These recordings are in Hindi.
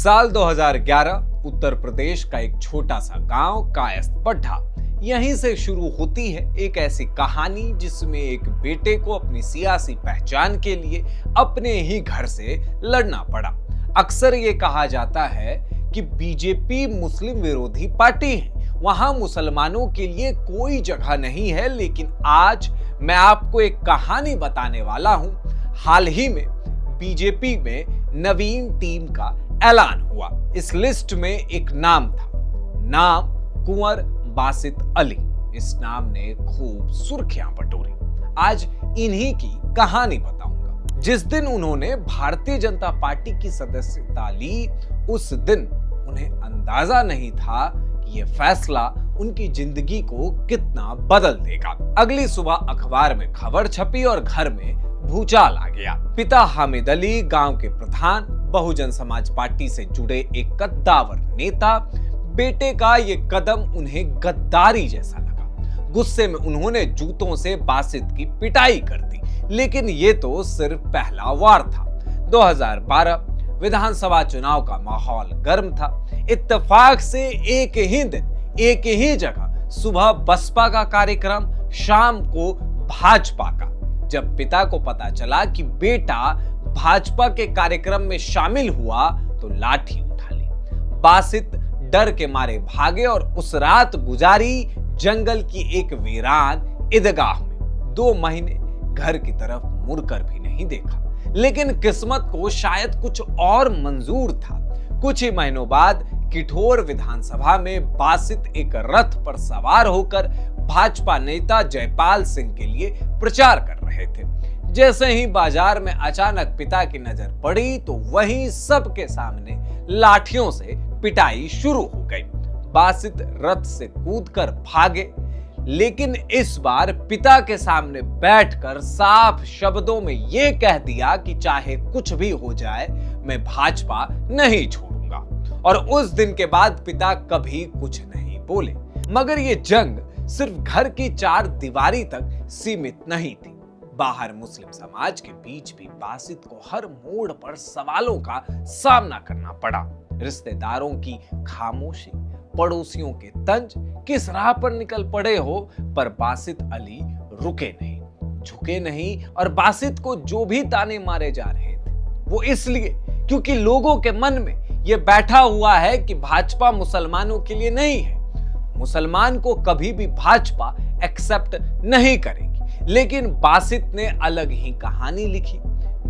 साल 2011 उत्तर प्रदेश का एक छोटा सा गांव कायस्थपट्टा, यहीं से शुरू होती है एक ऐसी कहानी जिसमें एक बेटे को अपनी सियासी पहचान के लिए अपने ही घर से लड़ना पड़ा। अक्सर ये कहा जाता है कि बीजेपी मुस्लिम विरोधी पार्टी है, वहां मुसलमानों के लिए कोई जगह नहीं है। लेकिन आज मैं आपको एक कहानी बताने वाला हूं। हाल ही में बीजेपी में नवीन टीम का ऐलान हुआ। इस लिस्ट में एक नाम था, नाम कुंवर बासित अली। इस नाम ने खूब सुर्खियां बटोरी। आज इन्हीं की कहानी बताऊंगा। जिस दिन उन्होंने भारतीय जनता पार्टी की सदस्यता ली, उस दिन उन्हें अंदाजा नहीं था कि यह फैसला उनकी जिंदगी को कितना बदल देगा। अगली सुबह अखबार में खबर छपी और घर में भूचाल आ गया। पिता हामिद अली गांव के प्रधान, बहुजन समाज पार्टी से जुड़े एक कद्दावर नेता। बेटे का ये कदम उन्हें गद्दारी जैसा लगा। गुस्से में उन्होंने जूतों से बासित की पिटाई कर दी। लेकिन ये तो सिर्फ पहला वार था। 2012 विधानसभा चुनाव का माहौल गर्म था। इत्तेफाक से एक ही दिन एक ही जगह सुबह बसपा का कार्यक्रम, शाम को भाजपा का। जब पिता को पता चला कि बेटा भाजपा के कार्यक्रम में शामिल हुआ तो लाठी उठा ली। बासित डर के मारे भागे और उस रात गुजारी जंगल की एक वीरान ईदगाह में। 2 महीने घर की तरफ मुड़कर भी नहीं देखा। लेकिन किस्मत को शायद कुछ और मंजूर था। कुछ ही महीनों बाद किठोर विधानसभा में बासित एक रथ पर सवार होकर भाजपा नेता जयपाल सिंह के लिए प्रचार कर रहे थे। जैसे ही बाजार में अचानक पिता की नजर पड़ी तो वहीं सबके सामने लाठियों से पिटाई शुरू हो गई। बासित रथ से कूदकर भागे, लेकिन इस बार पिता के सामने बैठकर साफ शब्दों में यह कह दिया कि चाहे कुछ भी हो जाए, मैं भाजपा नहीं छोड़ूंगा। और उस दिन के बाद पिता कभी कुछ नहीं बोले। मगर यह जंग सिर्फ घर की 4 दीवारी तक सीमित नहीं थी। बाहर मुस्लिम समाज के बीच भी बासित को हर मोड़ पर सवालों का सामना करना पड़ा। रिश्तेदारों की खामोशी, पड़ोसियों के तंज, किस राह पर निकल पड़े हो, पर बासित अली रुके नहीं, झुके नहीं। और बासित को जो भी ताने मारे जा रहे थे वो इसलिए क्योंकि लोगों के मन में यह बैठा हुआ है कि भाजपा मुसलमानों के लिए नहीं है। मुसलमान को कभी भी भाजपा एक्सेप्ट नहीं करेगी। लेकिन बासित ने अलग ही कहानी लिखी।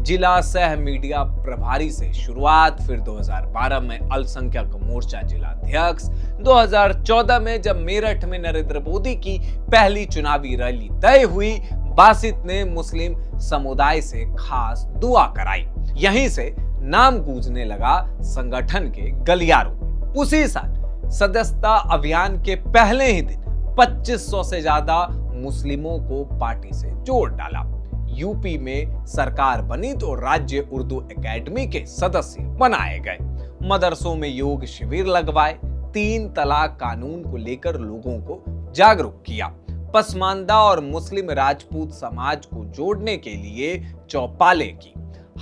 जिला सह मीडिया प्रभारी से शुरुआत, फिर 2012 में अल्पसंख्यक मोर्चा जिला अध्यक्ष, 2014 में जब मेरठ में नरेंद्र मोदी की पहली चुनावी रैली तय हुई, बासित ने मुस्लिम समुदाय से खास दुआ कराई। यहीं से नाम गूंजने लगा संगठन के गलियारों में। उसी साल सदस्यता अभियान के पहले ही दिन 2500 से ज्यादा मुस्लिमों को पार्टी से जोड़ डाला। यूपी में सरकार बनी तो राज्य उर्दू एकेडमी के सदस्य बनाए गए। मदरसों में योग शिविर लगवाए। 3 तलाक कानून को लेकर लोगों को जागरूक किया। पसमानदा और मुस्लिम राजपूत समाज को जोड़ने के लिए चौपालें की।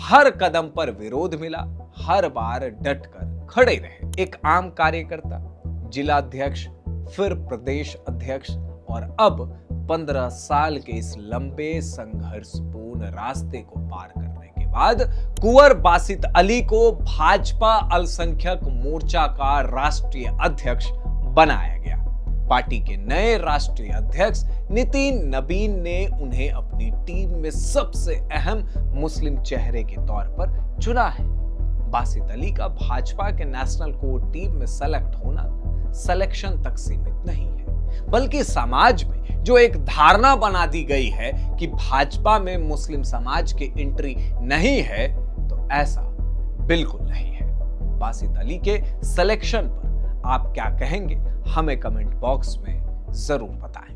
हर कदम पर विरोध मिला, हर बार डटकर खड़े रहे। एक आम कार्यकर्ता, जिला अध्यक्ष, फिर प्रदेश अध्यक्ष, और अब 15 साल के इस लंबे संघर्षपूर्ण रास्ते को पार करने के बाद कुंवर बासित अली को भाजपा अल्पसंख्यक मोर्चा का राष्ट्रीय अध्यक्ष बनाया गया। पार्टी के नए राष्ट्रीय अध्यक्ष नितिन नबीन ने उन्हें अपनी टीम में सबसे अहम मुस्लिम चेहरे के तौर पर चुना है। बासित अली का भाजपा के नेशनल कोर टीम में सेलेक्ट होना सिलेक्शन तक सीमित नहीं है, बल्कि समाज में जो एक धारणा बना दी गई है कि भाजपा में मुस्लिम समाज की एंट्री नहीं है, तो ऐसा बिल्कुल नहीं है। बासित अली के सिलेक्शन पर आप क्या कहेंगे, हमें कमेंट बॉक्स में जरूर बताएं।